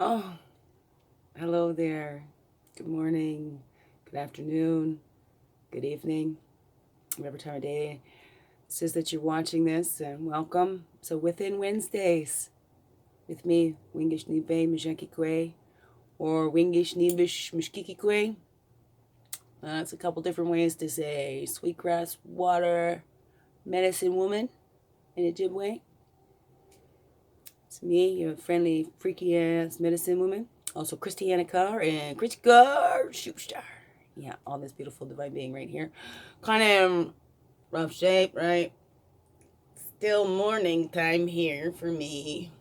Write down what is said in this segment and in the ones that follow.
Oh, hello there. Good morning, good afternoon, good evening, whatever time of day it says that you're watching this, and welcome. So, Within Wednesdays with me, Wingish Nibe Mjekikwe, or Wingish Nibish Mishkikikwe. That's a couple different ways to say sweetgrass water medicine woman in Ojibwe. It's me, your friendly, freaky ass medicine woman. Also, Christiana Carr and Christy Carr Superstar. Yeah, all this beautiful divine being right here. Kind of in rough shape, right? Still morning time here for me.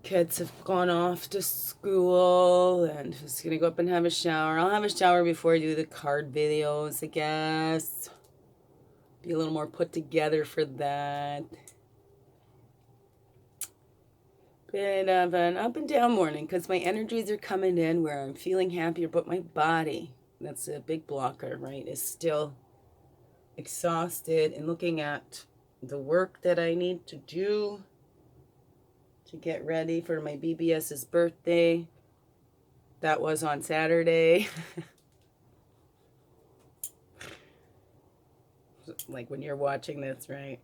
Kids have gone off to school and just gonna go up and have a shower. I'll have a shower before I do the card videos, I guess. Be a little more put together for that. Bit of an up and down morning because my energies are coming in where I'm feeling happier, but my body, that's a big blocker, right, is still exhausted and looking at the work that I need to do to get ready for my BBS's birthday. That was on Saturday. Like when you're watching this, right?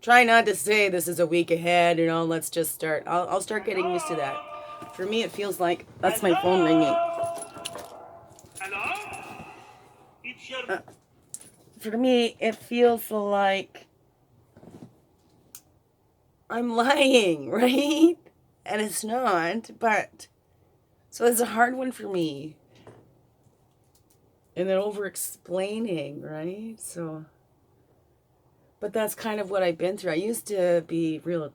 Try not to say this is a week ahead, let's just start. I'll start getting used to that. For me, it feels like that's my phone ringing. Hello? It's your... For me, it feels like I'm lying, right? And it's not, but so it's a hard one for me. And then over explaining, right? So, but that's kind of what I've been through. I used to be real,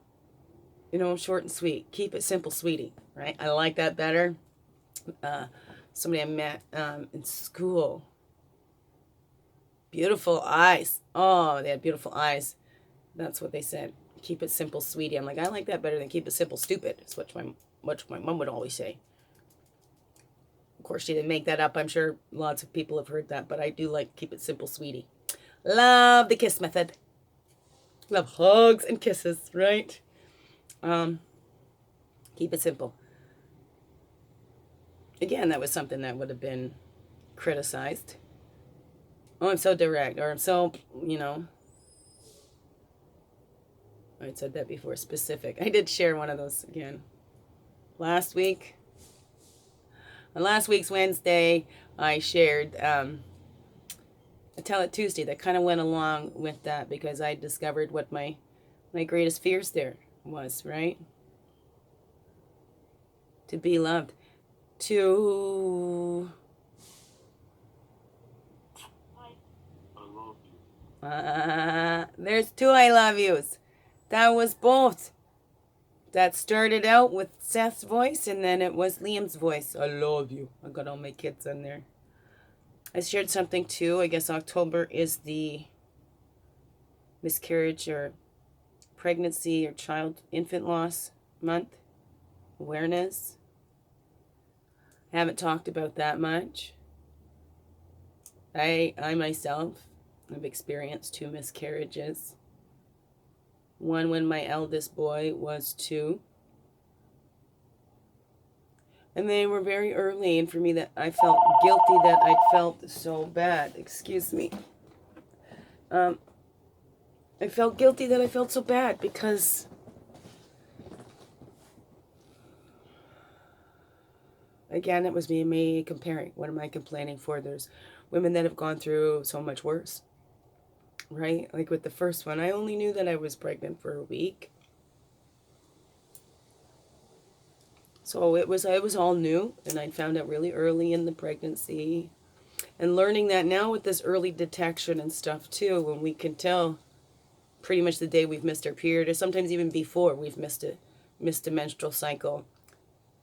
short and sweet. Keep it simple, sweetie, right? I like that better. Somebody I met in school. Beautiful eyes. Oh, they had beautiful eyes. That's what they said. Keep it simple, sweetie. I'm like, I like that better than keep it simple, stupid. It's what my mom would always say. Of course, she didn't make that up. I'm sure lots of people have heard that, but I do like keep it simple, sweetie. Love the kiss method. Love hugs and kisses, right? Keep it simple. Again, that was something that would have been criticized. Oh, I'm so direct, or I'm so, I said that before, specific. I did share one of those again last week. On last week's Wednesday, I shared a Tell It Tuesday that kind of went along with that because I discovered what my greatest fears there was, right? To be loved. To... I love you. There's two I love yous. That was both. That started out with Seth's voice, and then it was Liam's voice. I love you. I got all my kids in there. I shared something too. I guess October is the miscarriage or pregnancy or infant loss month. Awareness. I haven't talked about that much. I myself have experienced 2 miscarriages. One when my eldest boy was 2. And they were very early, and for me that I felt guilty that I felt so bad. Excuse me. I felt guilty that I felt so bad because again, it was me comparing. What am I complaining for? There's women that have gone through so much worse, right? Like with the first one, I only knew that I was pregnant for a week. So it was all new, and I found out really early in the pregnancy. And learning that now with this early detection and stuff too, when we can tell pretty much the day we've missed our period, or sometimes even before we've missed a menstrual cycle,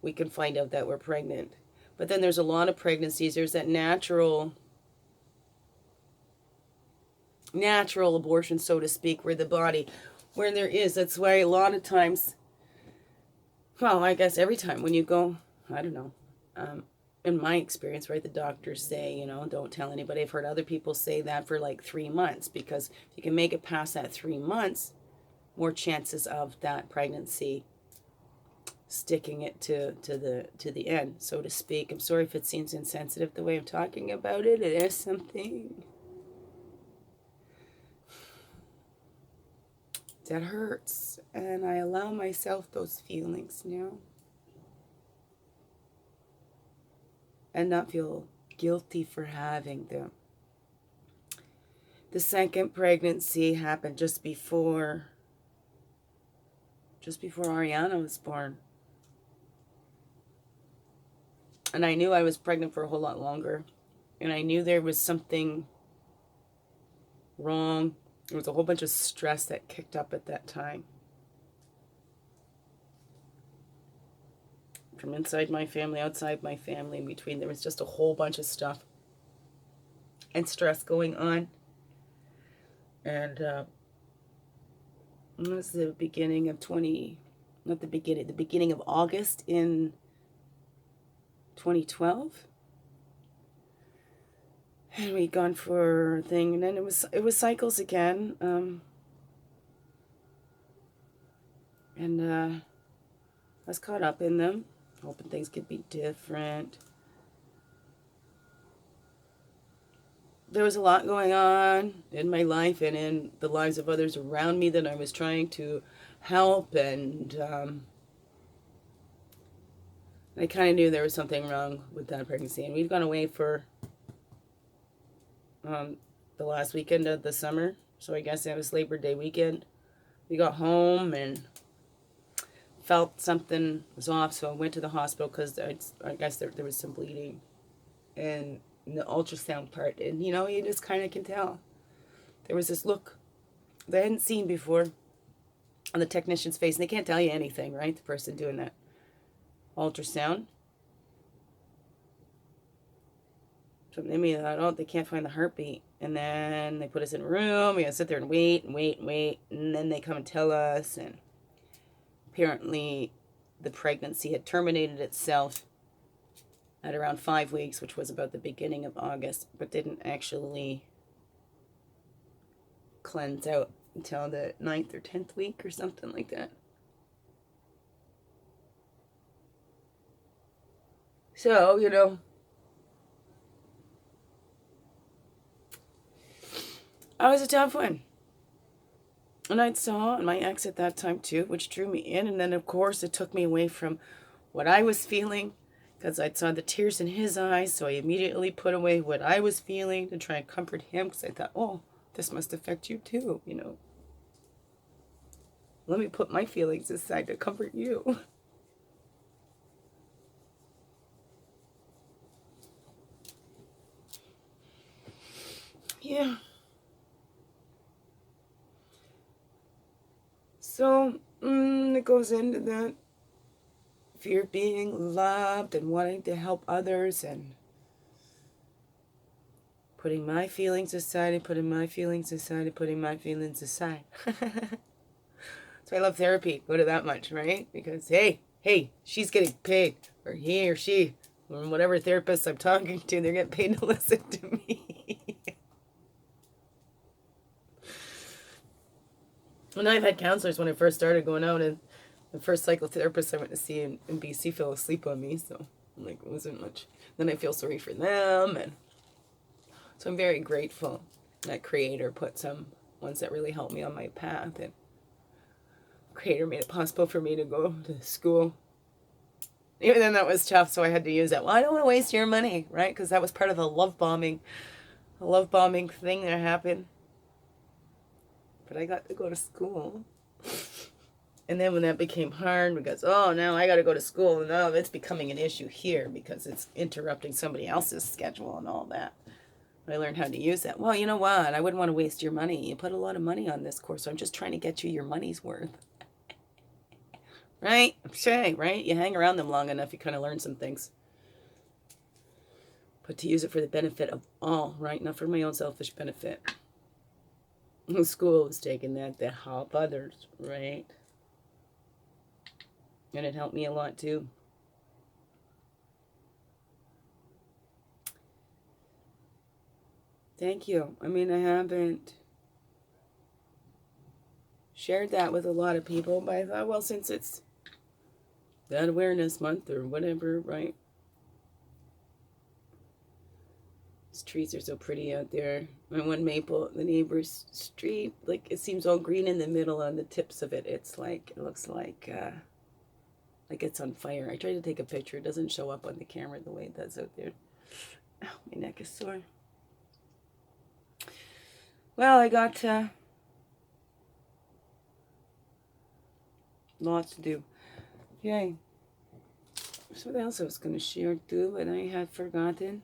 we can find out that we're pregnant. But then there's a lot of pregnancies. There's that natural abortion, so to speak, where there is. That's why a lot of times, well, I guess every time when you go, I don't know, in my experience, right, the doctors say, don't tell anybody. I've heard other people say that for like 3 months, because if you can make it past that 3 months, more chances of that pregnancy sticking it to the end, so to speak. I'm sorry if it seems insensitive the way I'm talking about it. It is something that hurts, and I allow myself those feelings now and not feel guilty for having them. The second pregnancy happened just before Ariana was born. And I knew I was pregnant for a whole lot longer. And I knew there was something wrong. There was a whole bunch of stress that kicked up at that time. From inside my family, outside my family, in between. There was just a whole bunch of stuff and stress going on. And it was the beginning of the beginning of August in 2012. And we'd gone for a thing, and then it was cycles again. I was caught up in them, hoping things could be different. There was a lot going on in my life and in the lives of others around me that I was trying to help, and I kind of knew there was something wrong with that pregnancy. And we'd gone away for the last weekend of the summer, so I guess it was Labor Day weekend. We got home and felt something was off, so I went to the hospital because I guess there was some bleeding and the ultrasound part, and you just kind of can tell. There was this look that I hadn't seen before on the technician's face, and they can't tell you anything, right? The person doing that ultrasound. So maybe they can't find the heartbeat, and then they put us in a room. We gotta sit there and wait, and then they come and tell us, and apparently the pregnancy had terminated itself at around 5 weeks, which was about the beginning of August, but didn't actually cleanse out until the 9th or 10th week or something like that. So, I was a tough one. And I saw my ex at that time too, which drew me in. And then, of course, it took me away from what I was feeling, because I saw the tears in his eyes. So I immediately put away what I was feeling to try and comfort him, because I thought, oh, this must affect you too, Let me put my feelings aside to comfort you. Yeah. So, it goes into that fear of being loved and wanting to help others, and putting my feelings aside and putting my feelings aside and putting my feelings aside. So I love therapy. Go to that much, right? Because, hey, she's getting paid. Or he or she, or whatever therapist I'm talking to, they're getting paid to listen to me. And I've had counselors when I first started going out, and the first psychotherapist I went to see in BC fell asleep on me, so it wasn't much. Then I feel sorry for them, and so I'm very grateful that Creator put some ones that really helped me on my path, and Creator made it possible for me to go to school. Even then that was tough, so I had to use that. Well, I don't want to waste your money, right? Because that was part of the love bombing thing that happened. But I got to go to school. And then when that became hard, because, now I got to go to school, and now it's becoming an issue here because it's interrupting somebody else's schedule and all that. I learned how to use that. Well, you know what? I wouldn't want to waste your money. You put a lot of money on this course, so I'm just trying to get you your money's worth. Right? I'm saying, right? You hang around them long enough, you kind of learn some things. But to use it for the benefit of all, right? Not for my own selfish benefit. School was taking that to help others, right? And it helped me a lot too. Thank you. I mean, I haven't shared that with a lot of people, but I thought, well, since it's that awareness month or whatever, right? These trees are so pretty out there. My one maple, the neighbor's street, like it seems all green in the middle on the tips of it. It's like, it looks like it's on fire. I tried to take a picture. It doesn't show up on the camera the way it does out there. Oh, my neck is sore. Well, I got lots to do. Yay. So what else I was going to share too, but I had forgotten.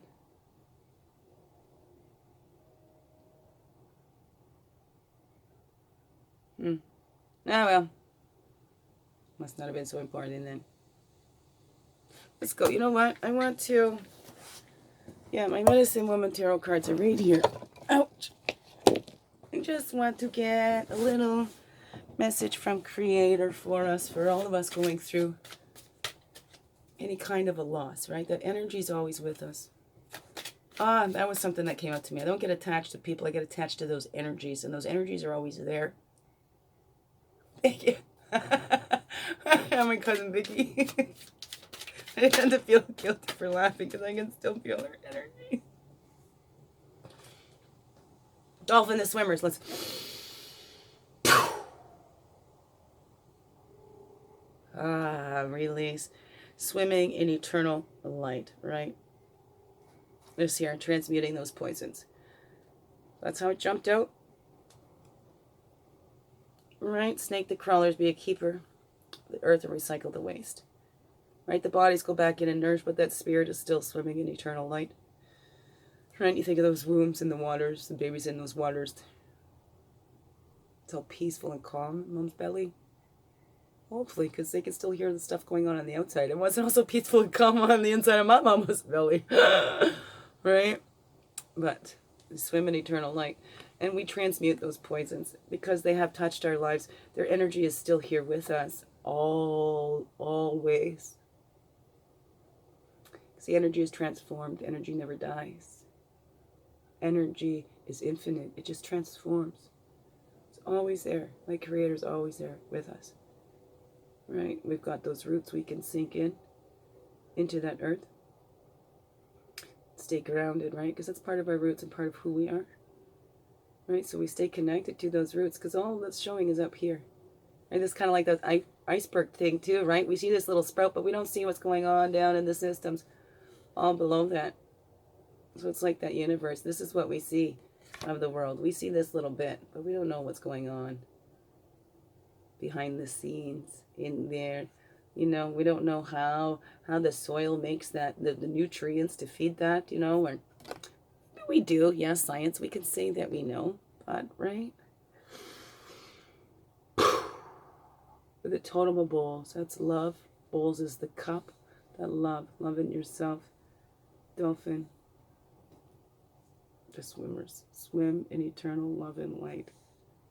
Ah, well. Must not have been so important then. Let's go. You know what? I want to... Yeah, my Medicine Woman tarot cards are right here. Ouch. I just want to get a little message from Creator for us, for all of us going through any kind of a loss, right? That energy is always with us. Ah, that was something that came up to me. I don't get attached to people. I get attached to those energies, and those energies are always there. Thank you. My cousin Vicky. I tend to feel guilty for laughing because I can still feel her energy. Dolphin the swimmers, let's... Release. Swimming in eternal light, right? This here, transmuting those poisons. That's how it jumped out. Right? Snake the crawlers, be a keeper. The earth and recycle the waste. Right? The bodies go back in and nourish, but that spirit is still swimming in eternal light. Right? You think of those wombs in the waters, the babies in those waters. It's all peaceful and calm in mom's belly. Hopefully, because they can still hear the stuff going on the outside. It wasn't also peaceful and calm on the inside of my mama's belly. Right? But we swim in eternal light. And we transmute those poisons because they have touched our lives. Their energy is still here with us. Always. Because the energy is transformed. Energy never dies. Energy is infinite. It just transforms. It's always there. My Creator's always there with us. Right? We've got those roots we can sink in into that earth. Stay grounded, right? Because that's part of our roots and part of who we are. Right? So we stay connected to those roots because all that's showing is up here. And it's kind of like that iceberg thing too, right? We see this little sprout, but we don't see what's going on down in the systems all below that. So it's like that universe. This is what we see of the world. We see this little bit, but we don't know what's going on behind the scenes in there. You know, we don't know how the soil makes that, the nutrients to feed that, you know, or we do. Yes, science, we can say that we know, but, right? With the totem of bowls, that's love. Bowls is the cup. That love in yourself. Dolphin. The swimmers swim in eternal love and light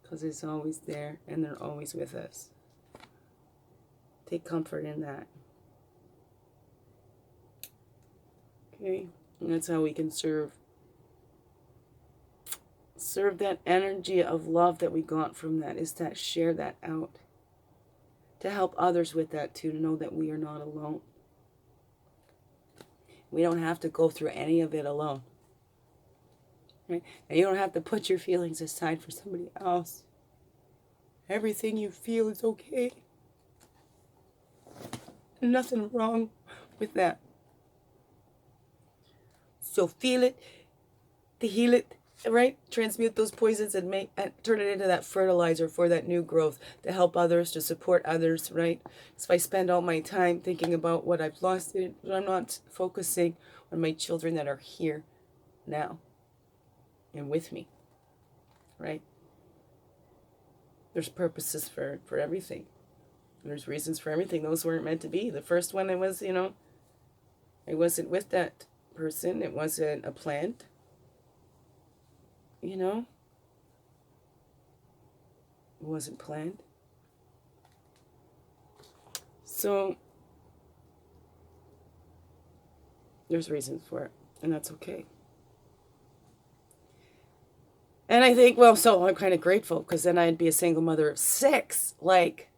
because it's always there and they're always with us. Take comfort in that. Okay, and that's how we can serve that energy of love that we got from that, is to share that out, to help others with that too, to know that we are not alone. We don't have to go through any of it alone. Right? And you don't have to put your feelings aside for somebody else. Everything you feel is okay. Nothing wrong with that. So feel it, to heal it, right? Transmute those poisons and turn it into that fertilizer for that new growth, to help others, to support others, right? So if I spend all my time thinking about what I've lost, I'm not focusing on my children that are here now and with me, right? There's purposes for everything. There's reasons for everything. Those weren't meant to be. The first one, it was, you know, I wasn't with that person. It wasn't a plant. You know? It wasn't planned. So, there's reasons for it. And that's okay. And I think, well, so I'm kind of grateful because then I'd be a single mother of 6. Like,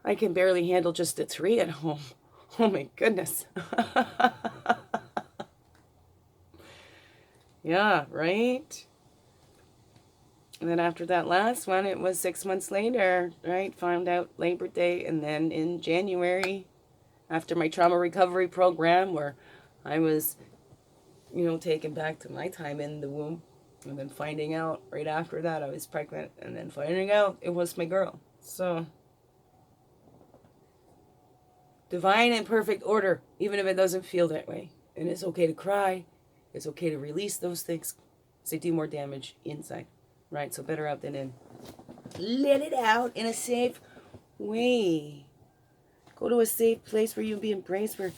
I can barely handle just the 3 at home. Oh my goodness. Yeah, right? And then after that last one, it was 6 months later, right? Found out Labor Day. And then in January, after my trauma recovery program, where I was, taken back to my time in the womb, and then finding out right after that I was pregnant, and then finding out it was my girl. So, divine and perfect order, even if it doesn't feel that way. And it's okay to cry. It's okay to release those things, because they do more damage inside, right? So better out than in. Let it out in a safe way. Go to a safe place where you'll be embraced, where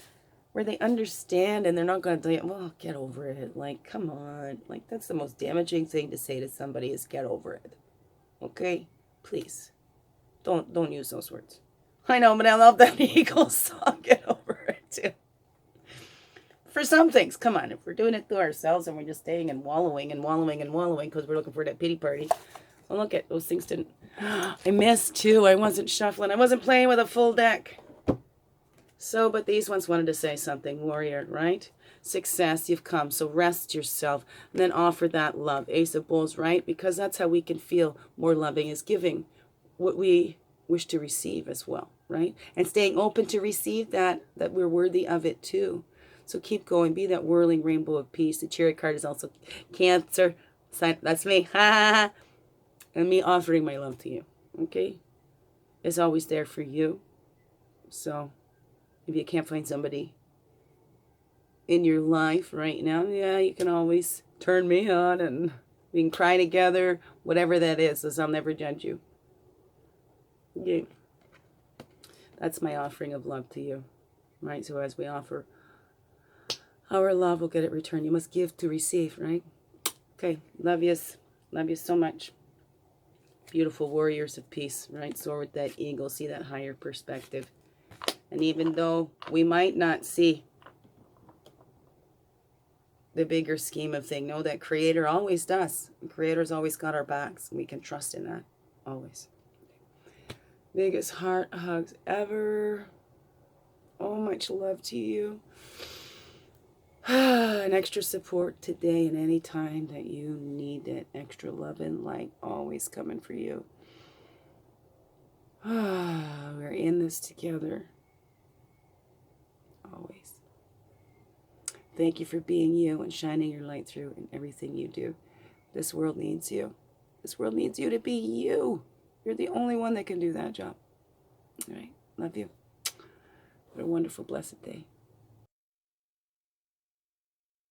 they understand, and they're not going to tell you, well, get over it. Like, come on. Like, that's the most damaging thing to say to somebody is get over it. Okay? Please. Don't use those words. I know, but I love that Eagles song, Get Over It, too. For some things, come on. If we're doing it to ourselves and we're just staying and wallowing because we're looking for that pity party, well, look at those things didn't. I missed, too. I wasn't shuffling. I wasn't playing with a full deck. So, but these ones wanted to say something, warrior, right? Success, you've come. So rest yourself and then offer that love. Ace of Bowls, right? Because that's how we can feel more loving, is giving what we wish to receive as well, right? And staying open to receive that we're worthy of it too. So keep going. Be that whirling rainbow of peace. The Chariot card is also Cancer. That's me. And me offering my love to you, okay? It's always there for you. So if you can't find somebody in your life right now, yeah, you can always turn me on and we can cry together, whatever that is, as I'll never judge you. Yeah. That's my offering of love to you, right? So as we offer our love, we'll get it returned. You must give to receive, right? Okay, love yous. Love you so much. Beautiful warriors of peace, right? Soar with that eagle, see that higher perspective. And even though we might not see the bigger scheme of thing, know that Creator always does. The Creator's always got our backs. We can trust in that, always. Biggest heart hugs ever. Oh, much love to you. And extra support today and any time that you need it. Extra love and light always coming for you. We're in this together. Always. Thank you for being you and shining your light through in everything you do. This world needs you. This world needs you to be you. You're the only one that can do that job. All right. Love you. What a wonderful, blessed day.